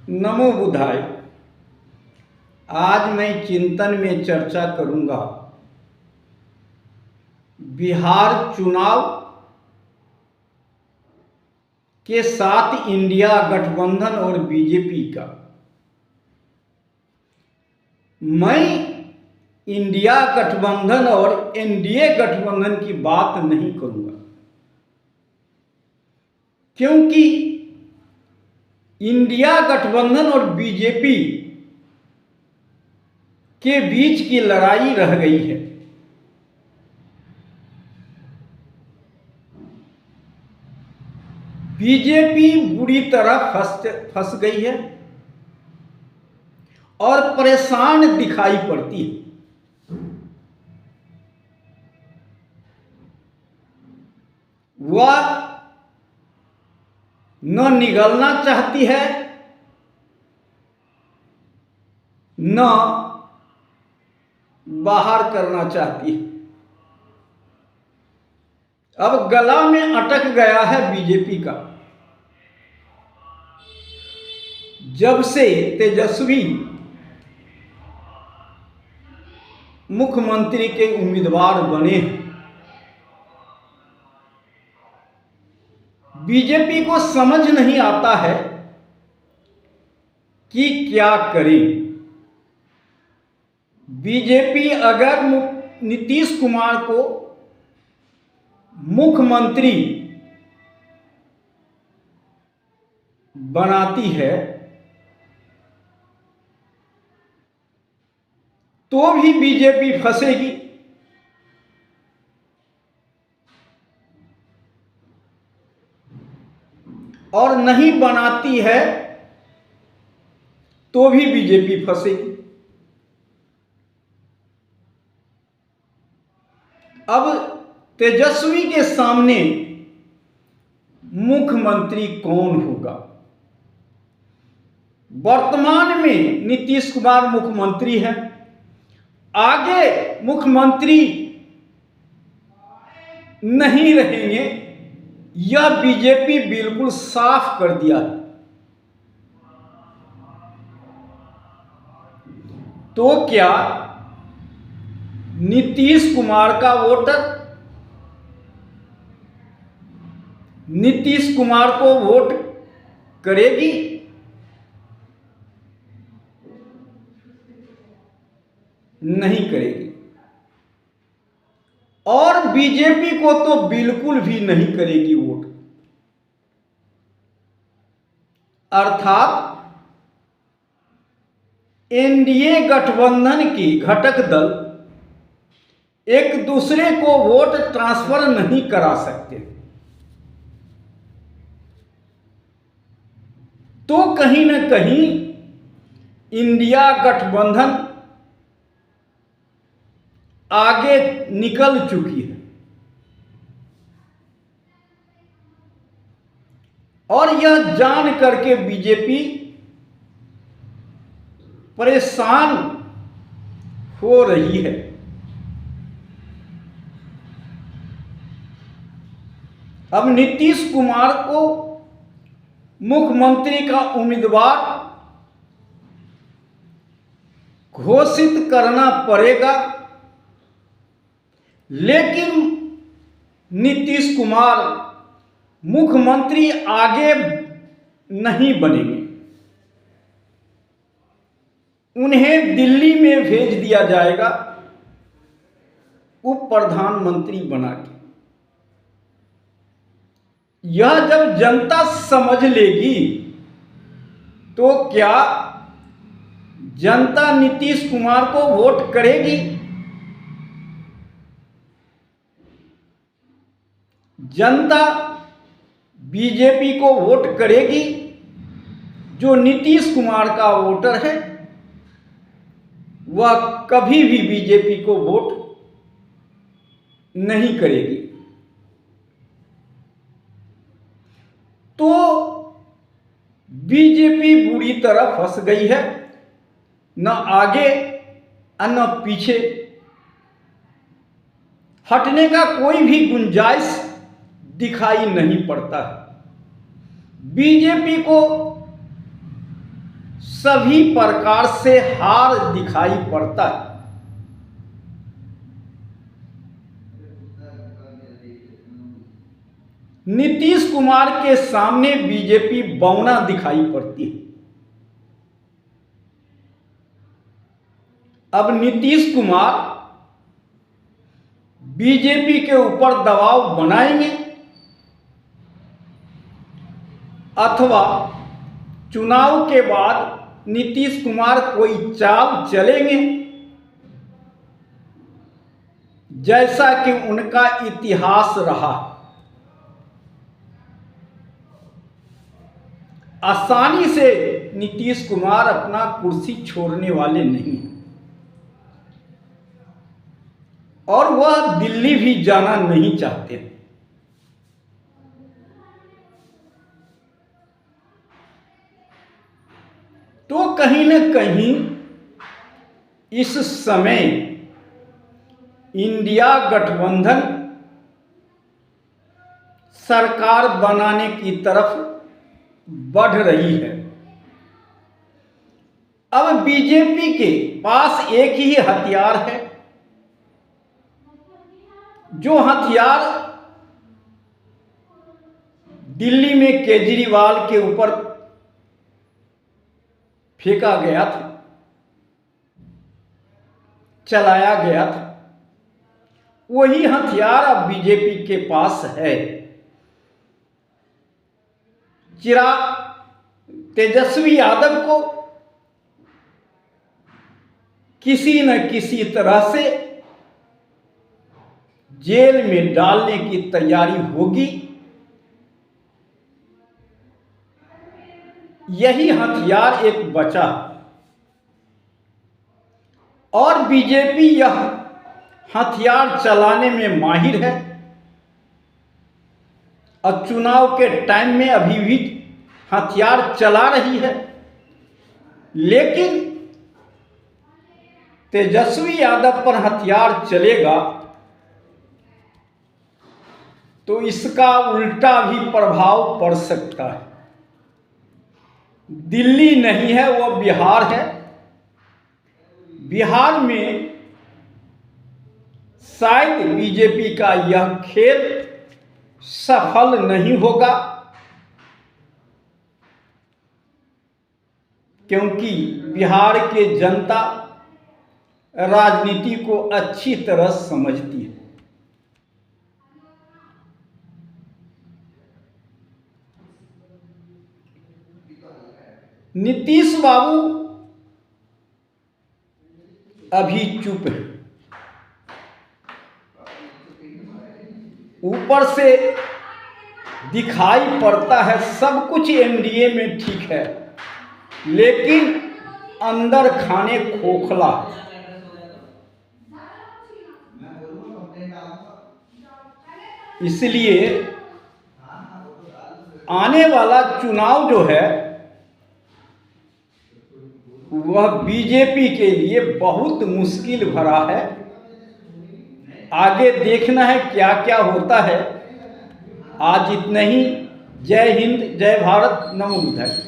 नमो बुधाय। आज मैं चिंतन में चर्चा करूंगा बिहार चुनाव के साथ इंडिया गठबंधन और बीजेपी का। मैं इंडिया गठबंधन और एनडीए गठबंधन की बात नहीं करूंगा, क्योंकि इंडिया गठबंधन और बीजेपी के बीच की लड़ाई रह गई है। बीजेपी बुरी तरह फंस गई है और परेशान दिखाई पड़ती है। वह न निगलना चाहती है, न बाहर करना चाहती है। अब गला में अटक गया है बीजेपी का। जब से तेजस्वी मुख्यमंत्री के उम्मीदवार बने, बीजेपी को समझ नहीं आता है कि क्या करें। बीजेपी अगर नीतीश कुमार को मुख्यमंत्री बनाती है तो भी बीजेपी फंसेगी, और नहीं बनाती है तो भी बीजेपी फंसेगी। अब तेजस्वी के सामने मुख्यमंत्री कौन होगा? वर्तमान में नीतीश कुमार मुख्यमंत्री हैं। आगे मुख्यमंत्री नहीं रहेंगे, यह बीजेपी बिल्कुल साफ कर दिया है। तो क्या नीतीश कुमार का वोटर नीतीश कुमार को वोट करेगी? नहीं करेगी। और बीजेपी को तो बिल्कुल भी नहीं करेगी वोट। अर्थात एनडीए गठबंधन की घटक दल एक दूसरे को वोट ट्रांसफर नहीं करा सकते। तो कहीं न कहीं इंडिया गठबंधन आगे निकल चुकी है, और यह जान करके बीजेपी परेशान हो रही है। अब नीतीश कुमार को मुख्यमंत्री का उम्मीदवार घोषित करना पड़ेगा, लेकिन नीतीश कुमार मुख्यमंत्री आगे नहीं बनेंगे। उन्हें दिल्ली में भेज दिया जाएगा उप प्रधानमंत्री बना के। यह जब जनता समझ लेगी तो क्या जनता नीतीश कुमार को वोट करेगी? जनता बीजेपी को वोट करेगी? जो नीतीश कुमार का वोटर है वह कभी भी बीजेपी को वोट नहीं करेगी। तो बीजेपी बुरी तरह फंस गई है, न आगे न पीछे। हटने का कोई भी गुंजाइश दिखाई नहीं पड़ता है। बीजेपी को सभी प्रकार से हार दिखाई पड़ता है। नीतीश कुमार के सामने बीजेपी बौना दिखाई पड़ती है। अब नीतीश कुमार बीजेपी के ऊपर दबाव बनाएंगे अथवा चुनाव के बाद नीतीश कुमार कोई चाल चलेंगे जैसा कि उनका इतिहास रहा। आसानी से नीतीश कुमार अपना कुर्सी छोड़ने वाले नहीं हैं और वह दिल्ली भी जाना नहीं चाहते। तो कहीं न कहीं इस समय इंडिया गठबंधन सरकार बनाने की तरफ बढ़ रही है। अब बीजेपी के पास एक ही हथियार है, जो हथियार दिल्ली में केजरीवाल के ऊपर फेंका गया था, चलाया गया था, वही हथियार अब बीजेपी के पास है। तेजस्वी यादव को किसी न किसी तरह से जेल में डालने की तैयारी होगी। यही हथियार एक बचा और बीजेपी यह हथियार चलाने में माहिर है और चुनाव के टाइम में अभी भी हथियार चला रही है। लेकिन तेजस्वी यादव पर हथियार चलेगा तो इसका उल्टा भी प्रभाव पड़ सकता है। दिल्ली नहीं है, वह बिहार है। बिहार में शायद बीजेपी का यह खेल सफल नहीं होगा, क्योंकि बिहार के जनता राजनीति को अच्छी तरह समझती है। नीतीश बाबू अभी चुप है। ऊपर से दिखाई पड़ता है सब कुछ एनडीए में ठीक है, लेकिन अंदर खाने खोखला। इसलिए आने वाला चुनाव जो है वह बीजेपी के लिए बहुत मुश्किल भरा है। आगे देखना है क्या क्या होता है। आज इतना ही। जय हिंद, जय भारत, नमो बुद्धाय।